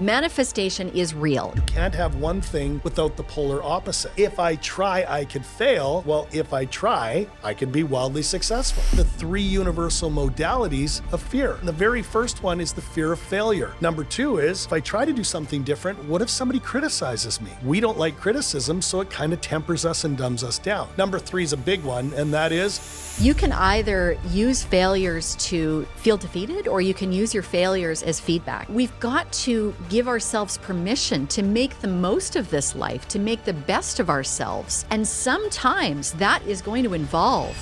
Manifestation is real. You can't have one thing without the polar opposite. If I try, I could fail. Well, if I try, I could be wildly successful. The three universal modalities of fear. The very first one is the fear of failure. Number two is, if I try to do something different, what if somebody criticizes me? We don't like criticism, so it kind of tempers us and dumbs us down. Number three is a big one, and that is, you can either use failures to feel defeated, or you can use your failures as feedback. We've got to give ourselves permission to make the most of this life, to make the best of ourselves. And sometimes that is going to involve.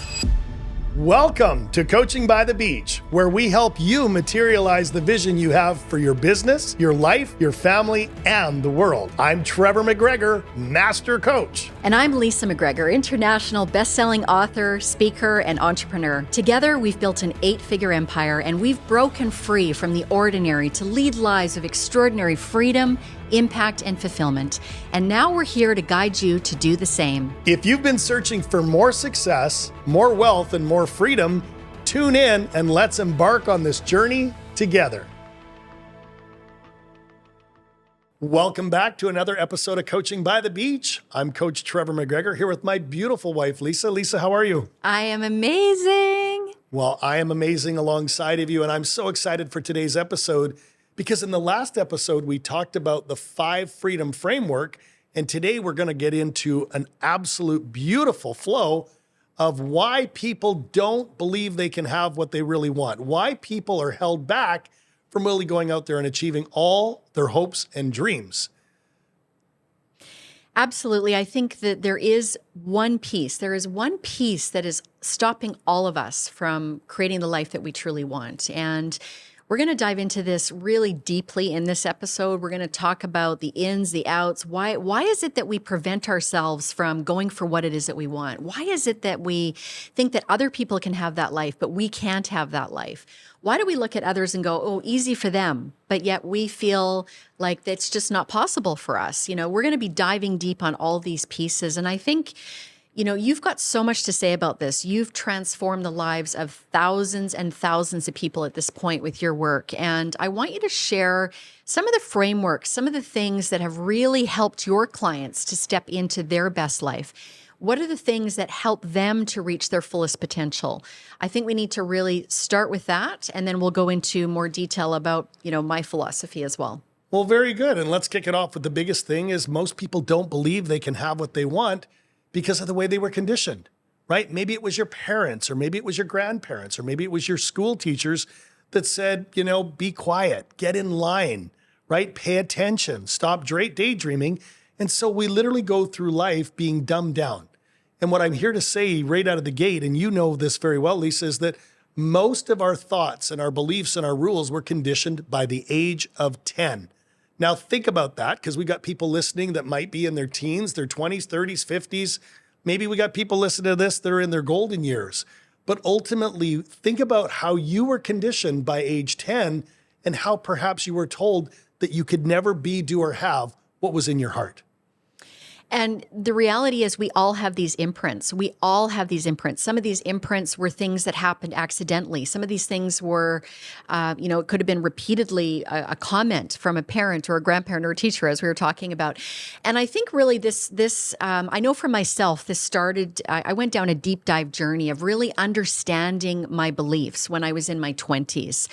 Welcome to Coaching by the Beach, where we help you materialize the vision you have for your business, your life, your family, and the world. I'm Trevor McGregor, Master Coach. And I'm Leesa McGregor, international best-selling author, speaker, and entrepreneur. Together, we've built an 8-figure empire, and we've broken free from the ordinary to lead lives of extraordinary freedom, impact, and fulfillment. And now we're here to guide you to do the same. If you've been searching for more success, more wealth, and more freedom, tune in and let's embark on this journey together. Welcome back to another episode of Coaching by the Beach. I'm Coach Trevor McGregor here with my beautiful wife, Leesa. Leesa, how are you? I am amazing. Well, I am amazing alongside of you, and I'm so excited for today's episode because in the last episode, we talked about the 5 freedom framework, and today we're going to get into an absolute beautiful flow of why people don't believe they can have what they really want, why people are held back from really going out there and achieving all their hopes and dreams. Absolutely. I think that there is one piece that is stopping all of us from creating the life that we truly want. And we're going to dive into this really deeply in this episode. We're going to talk about the ins, the outs. Why is it that we prevent ourselves from going for what it is that we want? Why is it that we think that other people can have that life, but we can't have that life? Why do we look at others and go, oh, easy for them, but yet we feel like it's just not possible for us? You know, we're going to be diving deep on all these pieces. And I think, you know, you've got so much to say about this. You've transformed the lives of thousands and thousands of people at this point with your work. And I want you to share some of the frameworks, some of the things that have really helped your clients to step into their best life. What are the things that help them to reach their fullest potential? I think we need to really start with that, and then we'll go into more detail about, you know, my philosophy as well. Well, very good. And let's kick it off with the biggest thing is most people don't believe they can have what they want because of the way they were conditioned, right? Maybe it was your parents, or maybe it was your grandparents, or maybe it was your school teachers that said, you know, be quiet, get in line, right? Pay attention, stop daydreaming. And so we literally go through life being dumbed down. And what I'm here to say right out of the gate, and you know this very well, Leesa, is that most of our thoughts and our beliefs and our rules were conditioned by the age of 10. Now think about that, because we got people listening that might be in their teens, their 20s, 30s, 50s. Maybe we got people listening to this that are in their golden years. But ultimately, think about how you were conditioned by age 10 and how perhaps you were told that you could never be, do, or have what was in your heart. And the reality is we all have these imprints. We all have these imprints. Some of these imprints were things that happened accidentally. Some of these things were, it could have been repeatedly a comment from a parent or a grandparent or a teacher, as we were talking about. And I think really I know for myself, this started, I went down a deep dive journey of really understanding my beliefs when I was in my 20s.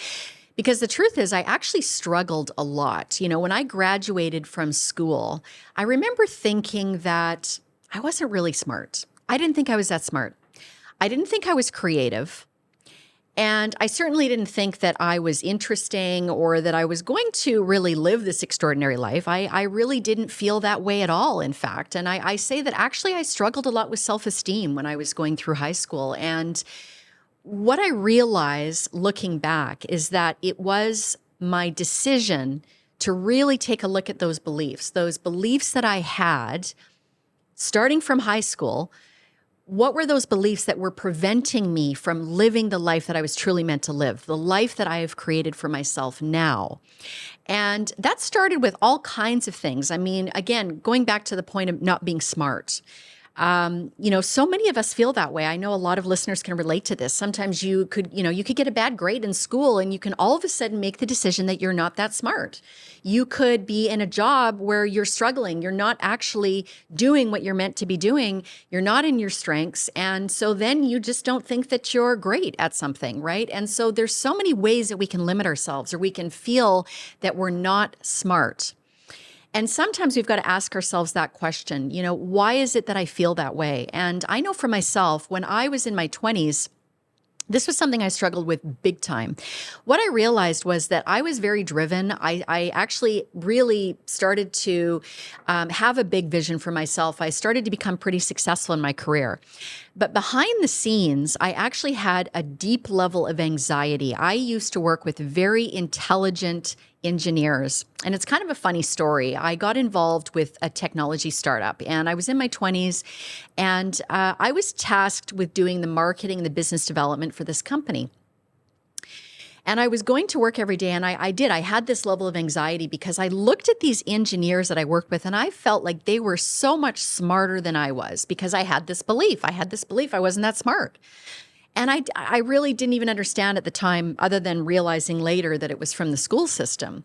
Because the truth is, I actually struggled a lot. You know, when I graduated from school, I remember thinking that I wasn't really smart. I didn't think I was that smart. I didn't think I was creative. And I certainly didn't think that I was interesting or that I was going to really live this extraordinary life. I really didn't feel that way at all, in fact. And I say that actually I struggled a lot with self-esteem when I was going through high school. And what I realize looking back is that it was my decision to really take a look at those beliefs that I had starting from high school. What were those beliefs that were preventing me from living the life that I was truly meant to live, the life that I have created for myself now? And that started with all kinds of things. I mean, again, going back to the point of not being smart. So many of us feel that way. I know a lot of listeners can relate to this. Sometimes you could get a bad grade in school and you can all of a sudden make the decision that you're not that smart. You could be in a job where you're struggling. You're not actually doing what you're meant to be doing. You're not in your strengths. And so then you just don't think that you're great at something, right? And so there's so many ways that we can limit ourselves, or we can feel that we're not smart. And sometimes we've got to ask ourselves that question, why is it that I feel that way? And I know for myself, when I was in my 20s, this was something I struggled with big time. What I realized was that I was very driven. I actually really started to have a big vision for myself. I started to become pretty successful in my career. But behind the scenes, I actually had a deep level of anxiety. I used to work with very intelligent engineers. And it's kind of a funny story. I got involved with a technology startup, and I was in my 20s, and I was tasked with doing the marketing and the business development for this company. And I was going to work every day, and I had this level of anxiety because I looked at these engineers that I worked with, and I felt like they were so much smarter than I was, because I had this belief. I wasn't that smart. And I really didn't even understand at the time, other than realizing later that it was from the school system.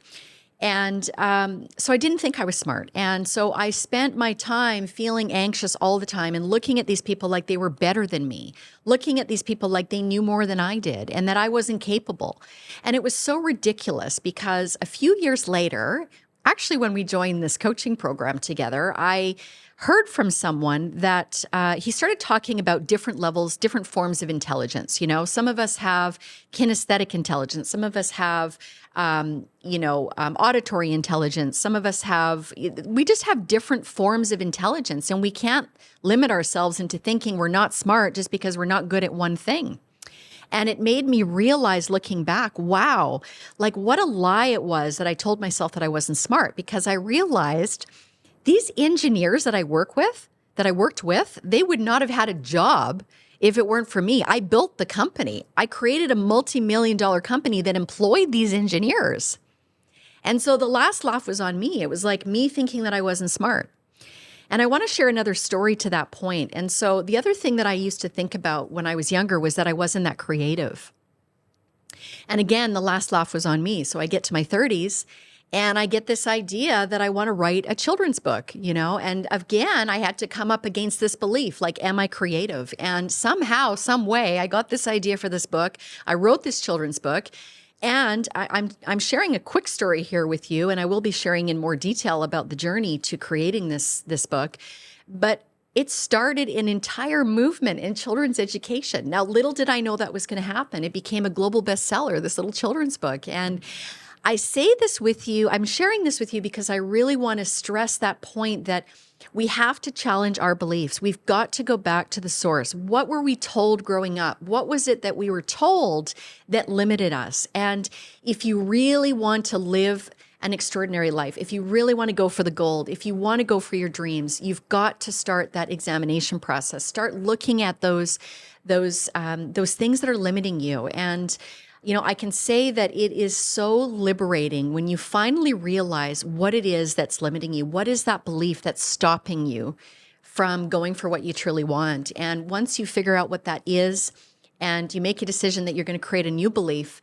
And so I didn't think I was smart. And so I spent my time feeling anxious all the time and looking at these people like they were better than me, looking at these people like they knew more than I did and that I wasn't capable. And it was so ridiculous, because a few years later, actually when we joined this coaching program together, I heard from someone that he started talking about different levels, different forms of intelligence. Some of us have kinesthetic intelligence. Some of us have, auditory intelligence. Some of us we just have different forms of intelligence, and we can't limit ourselves into thinking we're not smart just because we're not good at one thing. And it made me realize, looking back, wow, like what a lie it was that I told myself that I wasn't smart, because I realized these engineers that I worked with, they would not have had a job if it weren't for me. I built the company. I created a multi-million-dollar company that employed these engineers. And so the last laugh was on me. It was like me thinking that I wasn't smart. And I want to share another story to that point. And so the other thing that I used to think about when I was younger was that I wasn't that creative. And again, the last laugh was on me. So I get to my 30s, and I get this idea that I want to write a children's book, and again, I had to come up against this belief, like, am I creative? And somehow, some way, I got this idea for this book. I wrote this children's book, and I'm sharing a quick story here with you, and I will be sharing in more detail about the journey to creating this book. But it started an entire movement in children's education. Now, little did I know that was going to happen. It became a global bestseller, this little children's book. And I say this with you, I'm sharing this with you because I really want to stress that point that we have to challenge our beliefs. We've got to go back to the source. What were we told growing up? What was it that we were told that limited us? And if you really want to live an extraordinary life, if you really want to go for the gold, if you want to go for your dreams, you've got to start that examination process. Start looking at those things that are limiting you. And I can say that it is so liberating when you finally realize what it is that's limiting you. What is that belief that's stopping you from going for what you truly want? And once you figure out what that is, and you make a decision that you're going to create a new belief,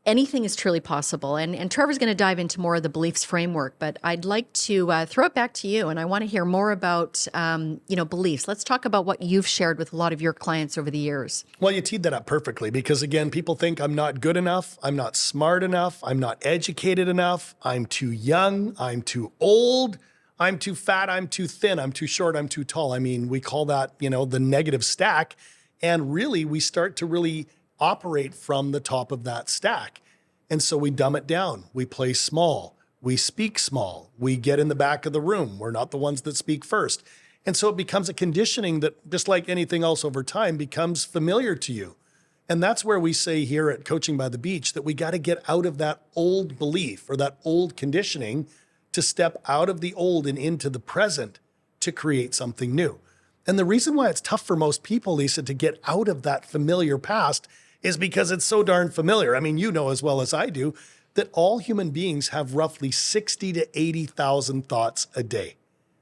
anything is truly possible. And Trevor's going to dive into more of the beliefs framework, but I'd like to throw it back to you. And I want to hear more about, beliefs. Let's talk about what you've shared with a lot of your clients over the years. Well, you teed that up perfectly, because again, people think I'm not good enough. I'm not smart enough. I'm not educated enough. I'm too young. I'm too old. I'm too fat. I'm too thin. I'm too short. I'm too tall. I mean, we call that, the negative stack. And really, we start to really operate from the top of that stack. And so we dumb it down. We play small. We speak small. We get in the back of the room. We're not the ones that speak first. And so it becomes a conditioning that, just like anything else over time, becomes familiar to you. And that's where we say here at Coaching by the Beach that we got to get out of that old belief or that old conditioning to step out of the old and into the present to create something new. And the reason why it's tough for most people, Leesa, to get out of that familiar past is because it's so darn familiar. I mean, you know as well as I do that all human beings have roughly 60 to 80,000 thoughts a day.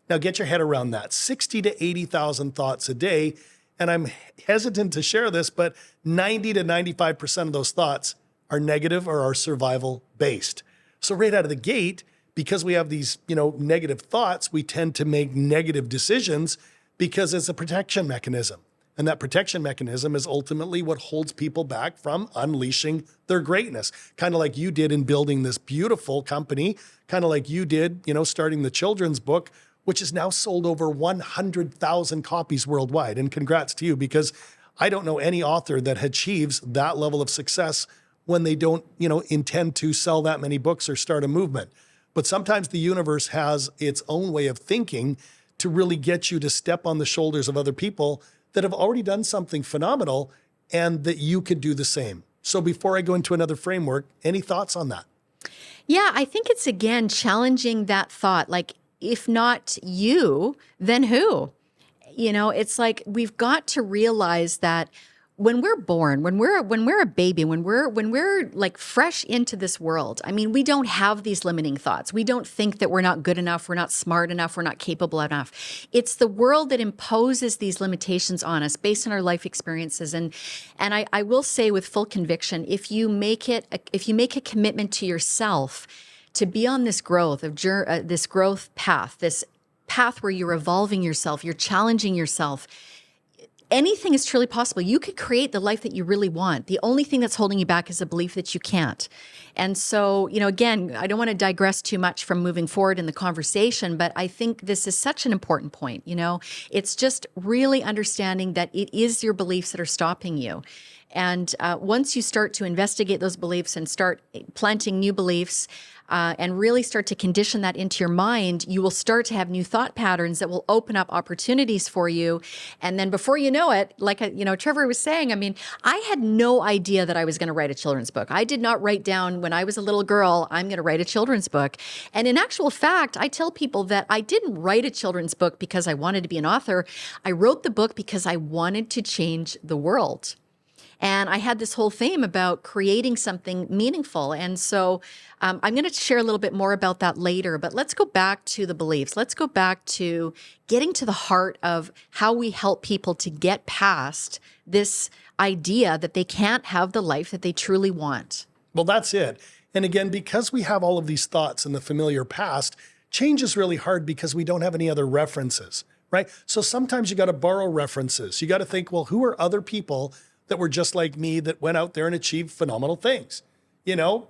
Now get your head around that. 60 to 80,000 thoughts a day. And I'm hesitant to share this, but 90 to 95% of those thoughts are negative or are survival based. So right out of the gate, because we have these, negative thoughts, we tend to make negative decisions because it's a protection mechanism. And that protection mechanism is ultimately what holds people back from unleashing their greatness. Kind of like you did in building this beautiful company, kind of like you did, starting the children's book, which has now sold over 100,000 copies worldwide. And congrats to you, because I don't know any author that achieves that level of success when they don't, intend to sell that many books or start a movement. But sometimes the universe has its own way of thinking to really get you to step on the shoulders of other people that have already done something phenomenal and that you could do the same. So before I go into another framework, any thoughts on that? Yeah, I think it's, again, challenging that thought. Like, if not you, then who? It's like we've got to realize that when we're born, when we're a baby, when we're like fresh into this world, I mean, we don't have these limiting thoughts. We don't think that we're not good enough, we're not smart enough, we're not capable enough. It's the world that imposes these limitations on us based on our life experiences. And I will say with full conviction, if you make a commitment to yourself to be on this growth path, this path where you're evolving yourself, you're challenging yourself, anything is truly possible. You could create the life that you really want. The only thing that's holding you back is a belief that you can't. And so, again, I don't want to digress too much from moving forward in the conversation, but I think this is such an important point. It's just really understanding that it is your beliefs that are stopping you. And once you start to investigate those beliefs and start planting new beliefs, and really start to condition that into your mind, you will start to have new thought patterns that will open up opportunities for you. And then before you know it, like, Trevor was saying, I mean, I had no idea that I was going to write a children's book. I did not write down when I was a little girl, I'm going to write a children's book. And in actual fact, I tell people that I didn't write a children's book because I wanted to be an author. I wrote the book because I wanted to change the world. And I had this whole theme about creating something meaningful. And so I'm going to share a little bit more about that later, but let's go back to the beliefs. Let's go back to getting to the heart of how we help people to get past this idea that they can't have the life that they truly want. Well, that's it. And again, because we have all of these thoughts in the familiar past, change is really hard because we don't have any other references, right? So sometimes you got to borrow references. You got to think, well, who are other people that were just like me that went out there and achieved phenomenal things?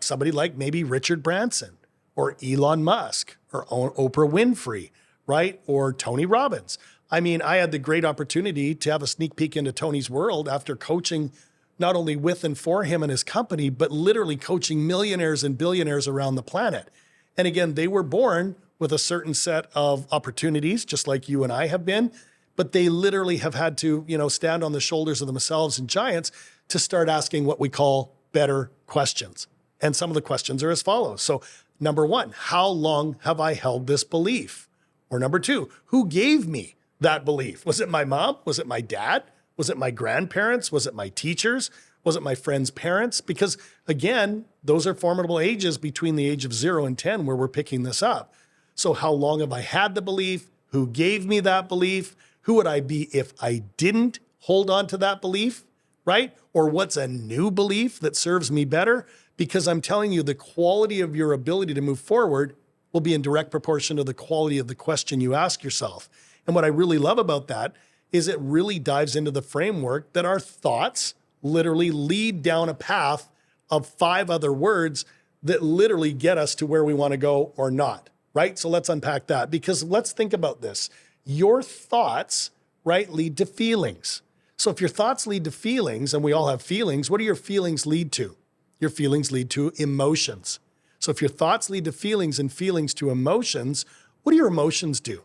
Somebody like maybe Richard Branson or Elon Musk or Oprah Winfrey, right? Or Tony Robbins. I mean, I had the great opportunity to have a sneak peek into Tony's world after coaching not only with and for him and his company, but literally coaching millionaires and billionaires around the planet. And again, they were born with a certain set of opportunities, just like you and I have been, but they literally have had to, stand on the shoulders of themselves and giants to start asking what we call better questions. And some of the questions are as follows. So number one, how long have I held this belief? Or number two, who gave me that belief? Was it my mom? Was it my dad? Was it my grandparents? Was it my teachers? Was it my friends' parents? Because again, those are formidable ages between the age of 0 and 10 where we're picking this up. So how long have I had the belief? Who gave me that belief? Who would I be if I didn't hold on to that belief, right? Or what's a new belief that serves me better? Because I'm telling you, the quality of your ability to move forward will be in direct proportion to the quality of the question you ask yourself. And what I really love about that is it really dives into the framework that our thoughts literally lead down a path of 5 other words that literally get us to where we want to go or not, right? So let's unpack that, because let's think about this. Your thoughts, right, lead to feelings. So if your thoughts lead to feelings, and we all have feelings, what do your feelings lead to? Your feelings lead to emotions. So if your thoughts lead to feelings and feelings to emotions, what do your emotions do?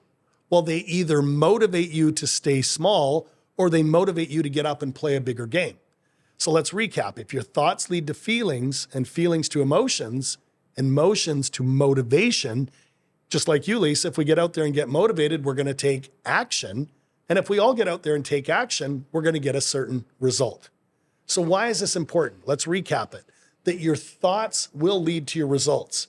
Well, they either motivate you to stay small or they motivate you to get up and play a bigger game. So let's recap. If your thoughts lead to feelings and feelings to emotions and motions to motivation, just like you, Lisa, if we get out there and get motivated, we're going to take action. And if we all get out there and take action, we're going to get a certain result. So why is this important? Let's recap it. That your thoughts will lead to your results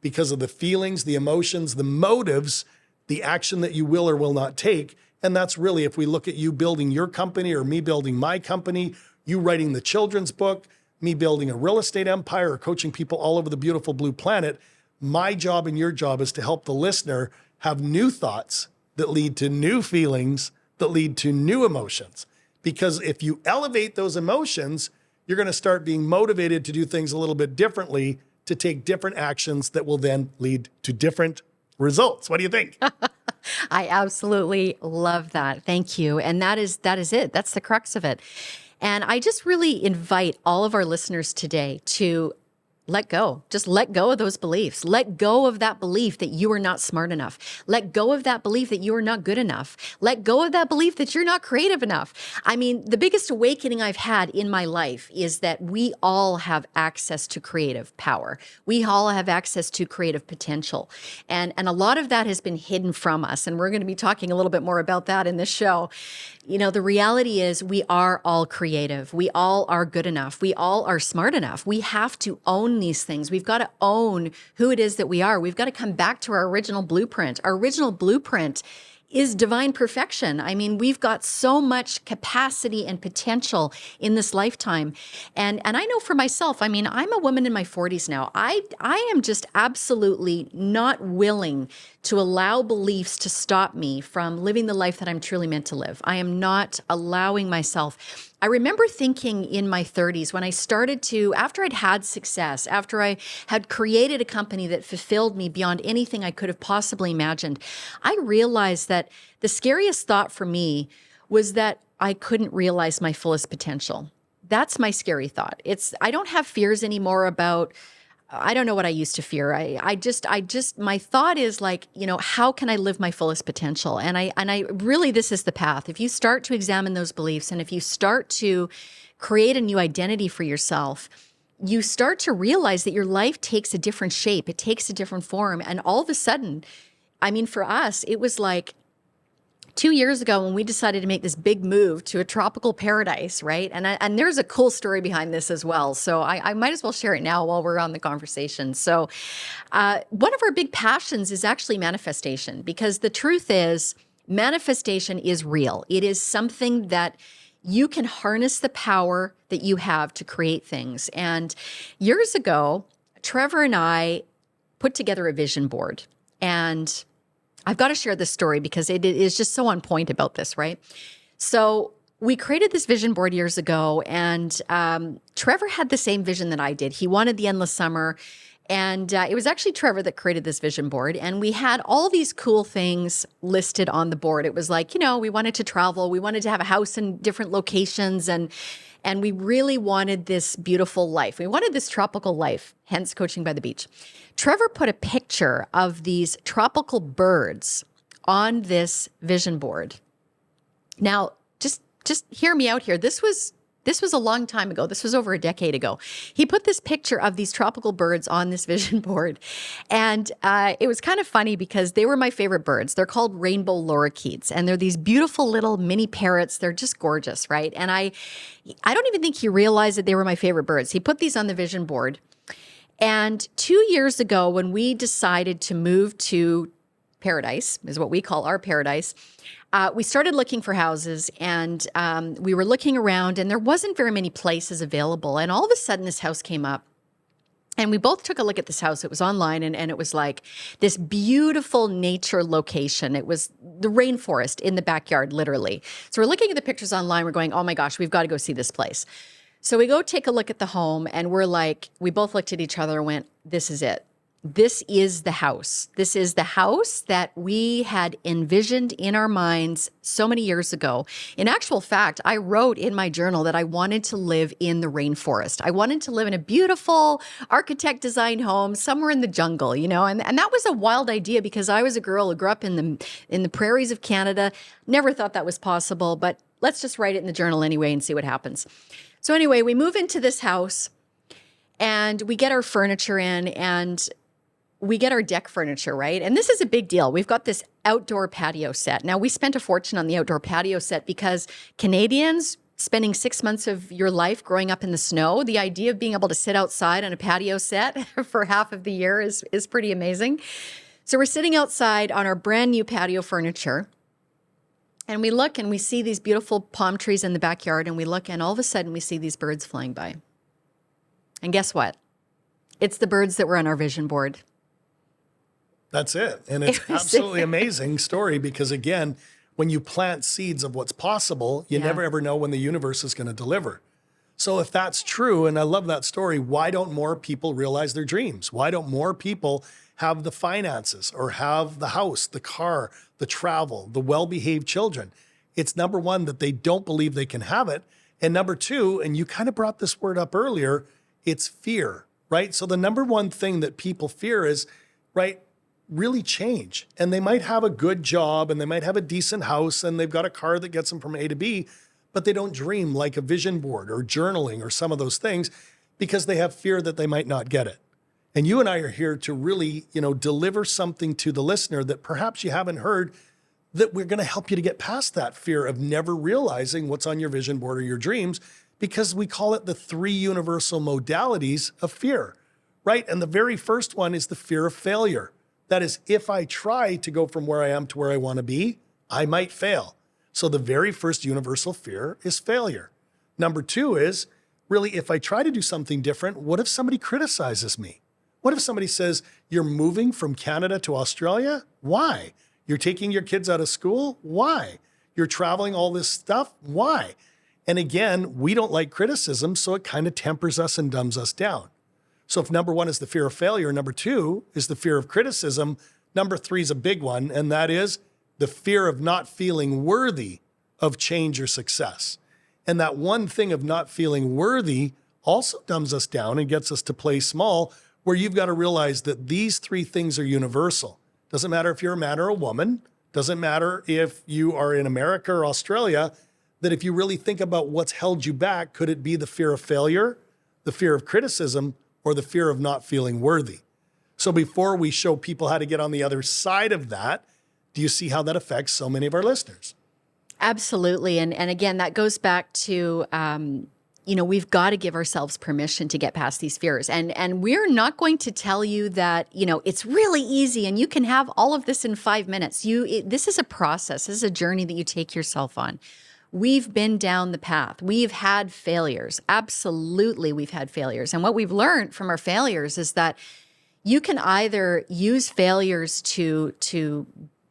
because of the feelings, the emotions, the motives the action that you will or will not take. And that's really, if we look at you building your company or me building my company, you writing the children's book, me building a real estate empire or coaching people all over the beautiful blue planet, my job and your job is to help the listener have new thoughts that lead to new feelings, that lead to new emotions. Because if you elevate those emotions, you're going to start being motivated to do things a little bit differently, to take different actions that will then lead to different results. What do you think? I absolutely love that. Thank you. And that is it. That's the crux of it. And I just really invite all of our listeners today to let go. Just let go of those beliefs. Let go of that belief that you are not smart enough. Let go of that belief that you are not good enough. Let go of that belief that you're not creative enough. I mean, the biggest awakening I've had in my life is that we all have access to creative power. We all have access to creative potential. And a lot of that has been hidden from us. And we're going to be talking a little bit more about that in this show. You know, the reality is we are all creative. We all are good enough. We all are smart enough. We have to own these things. We've got to own who it is that we are. We've got to come back to our original blueprint. Our original blueprint is divine perfection. I mean, we've got so much capacity and potential in this lifetime. And I know for myself, I mean, I'm a woman in my 40s now. I am just absolutely not willing to allow beliefs to stop me from living the life that I'm truly meant to live. I am not allowing myself. I remember thinking in my 30s when I started to, after I'd had success, after I had created a company that fulfilled me beyond anything I could have possibly imagined, I realized that the scariest thought for me was that I couldn't realize my fullest potential. That's my scary thought. I don't have fears anymore about, I don't know what I used to fear. I just, my thought is like, you know, how can I live my fullest potential? And I really, this is the path. If you start to examine those beliefs and if you start to create a new identity for yourself, you start to realize that your life takes a different shape. It takes a different form. And all of a sudden, I mean, for us, it was like 2 years ago when we decided to make this big move to a tropical paradise, right? And there's a cool story behind this as well. So I might as well share it now while we're on the conversation. So one of our big passions is actually manifestation, because the truth is manifestation is real. It is something that you can harness the power that you have to create things. And years ago, Trevor and I put together a vision board. And I've got to share this story because it is just so on point about this, right? So we created this vision board years ago, and Trevor had the same vision that I did. He wanted the endless summer, and it was actually Trevor that created this vision board. And we had all these cool things listed on the board. It was like, you know, we wanted to travel, we wanted to have a house in different locations, and we really wanted this beautiful life. We wanted this tropical life, hence coaching by the beach. Trevor put a picture of these tropical birds on this vision board. Now, just hear me out here. This was a long time ago. This was over a decade ago. He put this picture of these tropical birds on this vision board. And it was kind of funny because they were my favorite birds. They're called rainbow lorikeets. And they're these beautiful little mini parrots. They're just gorgeous, right? And I don't even think he realized that they were my favorite birds. He put these on the vision board. And 2 years ago, when we decided to move to paradise, is what we call our paradise, we started looking for houses, and we were looking around, and there wasn't very many places available. And all of a sudden, this house came up. And we both took a look at this house. It was online, and it was like this beautiful nature location. It was the rainforest in the backyard, literally. So we're looking at the pictures online. We're going, oh my gosh, we've got to go see this place. So we go take a look at the home, and we're like, we both looked at each other and went, this is it. This is the house. This is the house that we had envisioned in our minds so many years ago. In actual fact, I wrote in my journal that I wanted to live in the rainforest. I wanted to live in a beautiful architect designed home somewhere in the jungle, you know, and that was a wild idea because I was a girl who grew up in the prairies of Canada. Never thought that was possible, but let's just write it in the journal anyway and see what happens. So anyway, we move into this house and we get our furniture in, and we get our deck furniture, right? And this is a big deal. We've got this outdoor patio set. Now, we spent a fortune on the outdoor patio set because Canadians, spending 6 months of your life growing up in the snow, the idea of being able to sit outside on a patio set for half of the year is pretty amazing. So we're sitting outside on our brand new patio furniture, and we look and we see these beautiful palm trees in the backyard, and we look and all of a sudden we see these birds flying by. And guess what? It's the birds that were on our vision board. That's it. And it's absolutely amazing story because, again, when you plant seeds of what's possible, you never ever know when the universe is going to deliver. So if that's true, and I love that story, why don't more people realize their dreams? Why don't more people have the finances or have the house, the car, the travel, the well-behaved children? It's number one, that they don't believe they can have it. And number two, and you kind of brought this word up earlier, it's fear, right? So the number one thing that people fear is, right, really change. And they might have a good job and they might have a decent house and they've got a car that gets them from A to B, but they don't dream like a vision board or journaling or some of those things because they have fear that they might not get it. And you and I are here to really, deliver something to the listener that perhaps you haven't heard, that we're going to help you to get past that fear of never realizing what's on your vision board or your dreams, because we call it the 3 universal modalities of fear, right? And the very first one is the fear of failure. That is, if I try to go from where I am to where I want to be, I might fail. So the very first universal fear is failure. Number 2 is, really, if I try to do something different, what if somebody criticizes me? What if somebody says, you're moving from Canada to Australia? Why? You're taking your kids out of school? Why? You're traveling all this stuff? Why? And again, we don't like criticism, so it kind of tempers us and dumbs us down. So if number 1 is the fear of failure, number 2 is the fear of criticism, number 3 is a big one, and that is the fear of not feeling worthy of change or success. And that one thing of not feeling worthy also dumbs us down and gets us to play small, where you've got to realize that these 3 things are universal. Doesn't matter if you're a man or a woman, doesn't matter if you are in America or Australia, that if you really think about what's held you back, could it be the fear of failure, the fear of criticism, or the fear of not feeling worthy? So before we show people how to get on the other side of that, do you see how that affects so many of our listeners? Absolutely. And again, that goes back to, we've got to give ourselves permission to get past these fears. And we're not going to tell you that, it's really easy and you can have all of this in 5 minutes. This is a process. This is a journey that you take yourself on. We've been down the path. We've had failures. Absolutely, we've had failures. And what we've learned from our failures is that you can either use failures to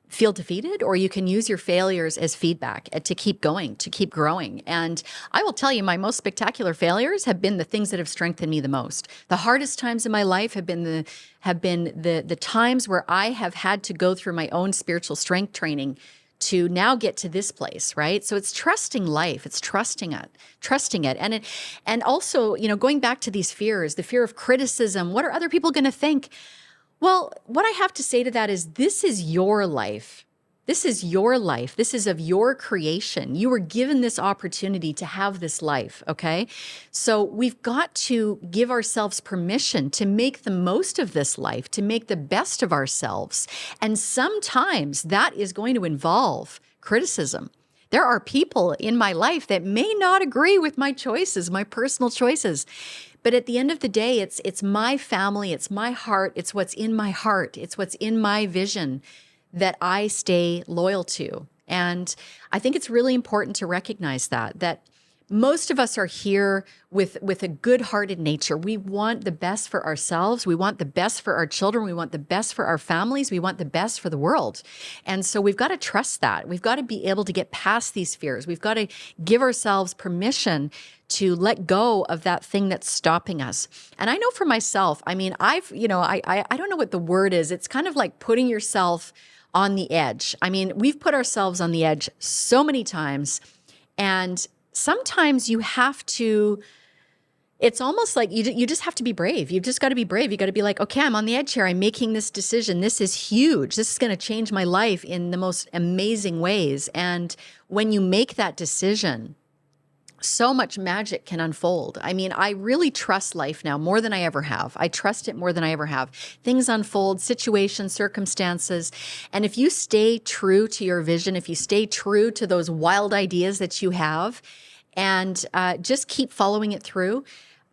feel defeated, or you can use your failures as feedback to keep going, to keep growing. And I will tell you, my most spectacular failures have been the things that have strengthened me the most. The hardest times in my life have been the times where I have had to go through my own spiritual strength training to now get to this place, right? So it's trusting life. It's trusting it. And also, going back to these fears, the fear of criticism, what are other people going to think? Well, what I have to say to that is, this is your life. This is your life. This is of your creation. You were given this opportunity to have this life, okay? So we've got to give ourselves permission to make the most of this life, to make the best of ourselves. And sometimes that is going to involve criticism. There are people in my life that may not agree with my choices, my personal choices. But at the end of the day, it's my family, it's my heart, it's what's in my heart, it's what's in my vision that I stay loyal to. And I think it's really important to recognize that most of us are here with a good-hearted nature. We want the best for ourselves. We want the best for our children. We want the best for our families. We want the best for the world. And so we've got to trust that. We've got to be able to get past these fears. We've got to give ourselves permission to let go of that thing that's stopping us. And I know for myself, I mean, I don't know what the word is. It's kind of like putting yourself on the edge. I mean, we've put ourselves on the edge so many times, and sometimes you have to, it's almost like you just have to be brave. You've just got to be brave. You got to be like, okay, I'm on the edge here. I'm making this decision. This is huge. This is going to change my life in the most amazing ways. And when you make that decision, so much magic can unfold. I mean, I really trust life now more than I ever have. I trust it more than I ever have. Things unfold, situations, circumstances. And if you stay true to your vision, if you stay true to those wild ideas that you have, and just keep following it through,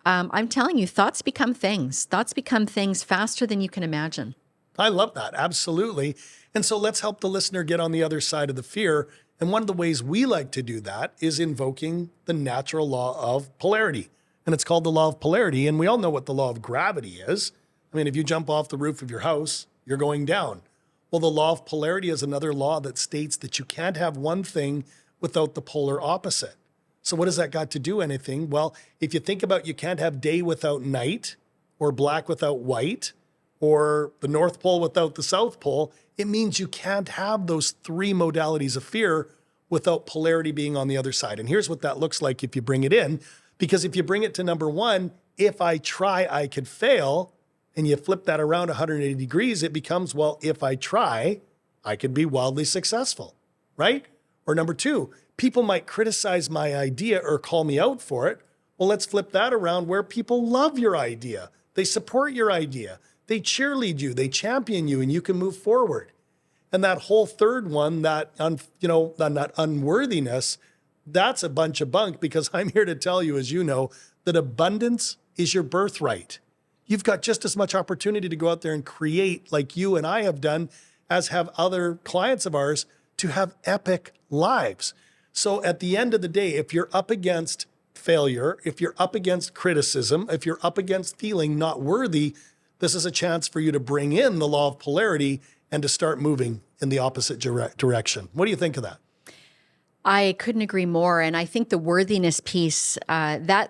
I'm telling you, thoughts become things. Thoughts become things faster than you can imagine. I love that. Absolutely. And so let's help the listener get on the other side of the fear. And one of the ways we like to do that is invoking the natural law of polarity. And it's called the law of polarity. And we all know what the law of gravity is. I mean, if you jump off the roof of your house, you're going down. Well, the law of polarity is another law that states that you can't have one thing without the polar opposite. So what does that got to do anything? Well, if you think about you can't have day without night or black without white or the North Pole without the South Pole, it means you can't have those three modalities of fear without polarity being on the other side. And here's what that looks like if you bring it in, because if you bring it to number one, if I try, I could fail, and you flip that around 180 degrees, it becomes, well, if I try, I could be wildly successful, right? Or number two, people might criticize my idea or call me out for it. Well, let's flip that around where people love your idea. They support your idea. They cheerlead you, they champion you, and you can move forward. And that whole third one, that unworthiness, that's a bunch of bunk, because I'm here to tell you, as you know, that abundance is your birthright. You've got just as much opportunity to go out there and create, like you and I have done, as have other clients of ours, to have epic lives. So at the end of the day, if you're up against failure, if you're up against criticism, if you're up against feeling not worthy, this is a chance for you to bring in the law of polarity and to start moving in the opposite direction. What do you think of that? I couldn't agree more. And I think the worthiness piece, that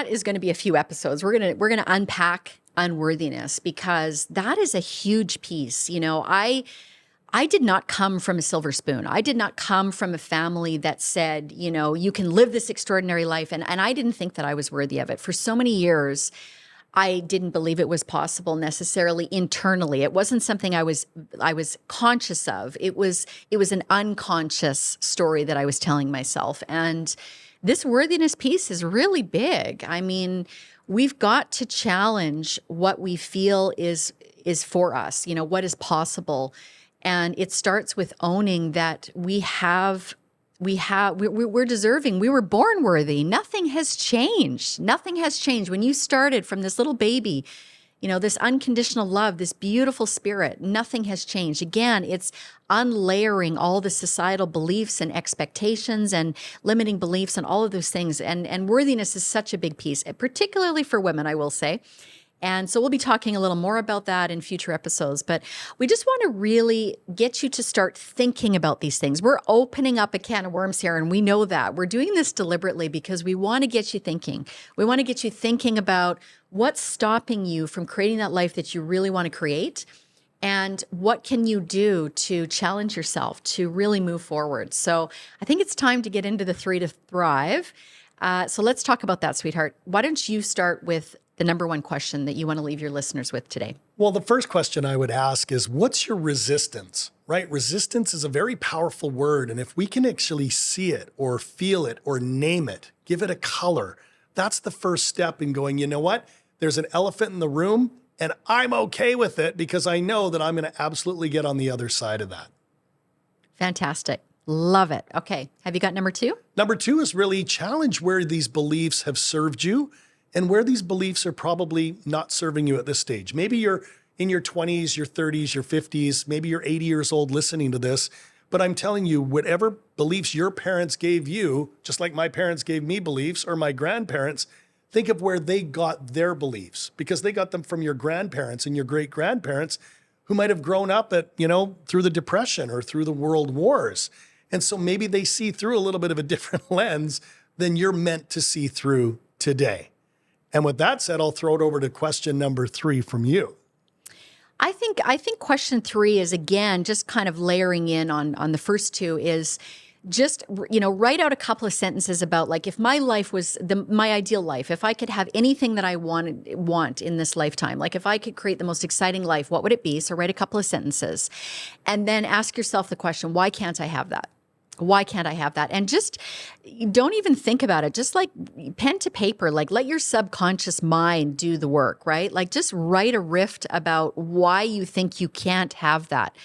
is going to be a few episodes. We're going to unpack unworthiness, because that is a huge piece. You know, I did not come from a silver spoon. I did not come from a family that said, you know, you can live this extraordinary life. And I didn't think that I was worthy of it. For so many years, I didn't believe it was possible necessarily internally. It wasn't something I was conscious of. It was an unconscious story that I was telling myself. And this worthiness piece is really big. I mean, we've got to challenge what we feel is for us, you know, what is possible. And it starts with owning that we're deserving. We were born worthy. Nothing has changed. Nothing has changed. When you started from this little baby, you know, this unconditional love, this beautiful spirit, nothing has changed. Again, it's unlayering all the societal beliefs and expectations and limiting beliefs and all of those things. And worthiness is such a big piece, particularly for women, I will say. And so we'll be talking a little more about that in future episodes. But we just want to really get you to start thinking about these things. We're opening up a can of worms here, and we know that. We're doing this deliberately because we want to get you thinking. We want to get you thinking about what's stopping you from creating that life that you really want to create, and what can you do to challenge yourself to really move forward. So I think it's time to get into the 3 to Thrive. So let's talk about that, sweetheart. Why don't you start with the number one question that you want to leave your listeners with today? Well, the first question I would ask is, what's your resistance, right? Resistance is a very powerful word. And if we can actually see it or feel it or name it, give it a color, that's the first step in going, you know what? There's an elephant in the room, and I'm okay with it because I know that I'm going to absolutely get on the other side of that. Fantastic. Love it. Okay. Have you got number 2? Number 2 is really challenge where these beliefs have served you and where these beliefs are probably not serving you at this stage. Maybe you're in your 20s, your 30s, your 50s, maybe you're 80 years old listening to this, but I'm telling you, whatever beliefs your parents gave you, just like my parents gave me beliefs, or my grandparents, think of where they got their beliefs, because they got them from your grandparents and your great-grandparents who might have grown up at, through the Depression or through the World Wars. And so maybe they see through a little bit of a different lens than you're meant to see through today. And with that said, I'll throw it over to question number 3 from you. I think question 3 is, again, just kind of layering in on the first 2, is just, write out a couple of sentences about, like, if my life was my ideal life, if I could have anything that I want in this lifetime, like if I could create the most exciting life, what would it be? So write a couple of sentences and then ask yourself the question, why can't I have that? Why can't I have that? And just don't even think about it. Just like pen to paper, like let your subconscious mind do the work, right? Like just write a riff about why you think you can't have that.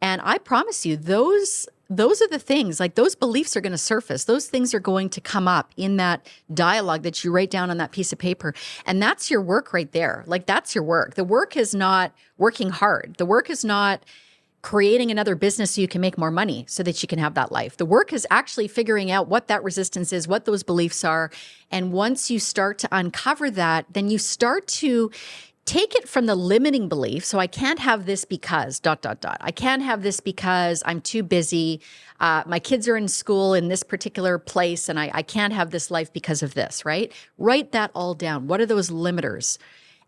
And I promise you, those those are the things, like those beliefs are going to surface. Those things are going to come up in that dialogue that you write down on that piece of paper. And that's your work right there. Like that's your work. The work is not working hard. The work is not creating another business so you can make more money so that you can have that life. The work is actually figuring out what that resistance is, what those beliefs are. And once you start to uncover that, then you start to take it from the limiting belief. So I can't have this because ... I can't have this because I'm too busy. My kids are in school in this particular place and I can't have this life because of this, right? Write that all down. What are those limiters?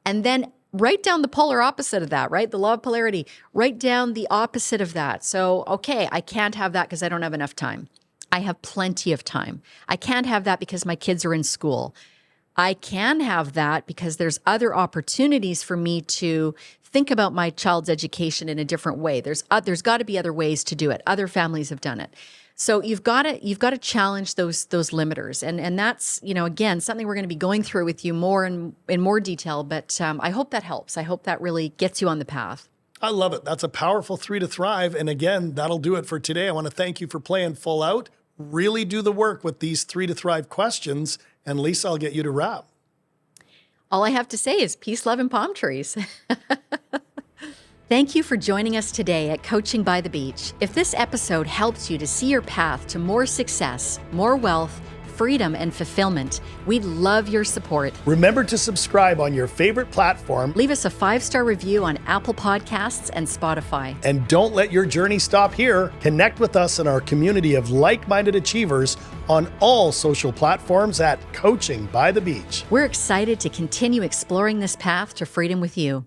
And then write down the polar opposite of that, right? The law of polarity. Write down the opposite of that. So, okay, I can't have that because I don't have enough time. I have plenty of time. I can't have that because my kids are in school. I can have that because there's other opportunities for me to think about my child's education in a different way. There's got to be other ways to do it. Other families have done it. So you've got to challenge those limiters. And that's, again, something we're going to be going through with you more in more detail, but I hope that helps. I hope that really gets you on the path. I love it. That's a powerful 3 to Thrive. And again, that'll do it for today. I want to thank you for playing full out. Really do the work with these 3 to Thrive questions. And Leesa, I'll get you to wrap. All I have to say is peace, love, and palm trees. Thank you for joining us today at Coaching by the Beach. If this episode helps you to see your path to more success, more wealth, freedom, and fulfillment, we'd love your support. Remember to subscribe on your favorite platform. Leave us a 5-star review on Apple Podcasts and Spotify. And don't let your journey stop here. Connect with us in our community of like-minded achievers on all social platforms at Coaching by the Beach. We're excited to continue exploring this path to freedom with you.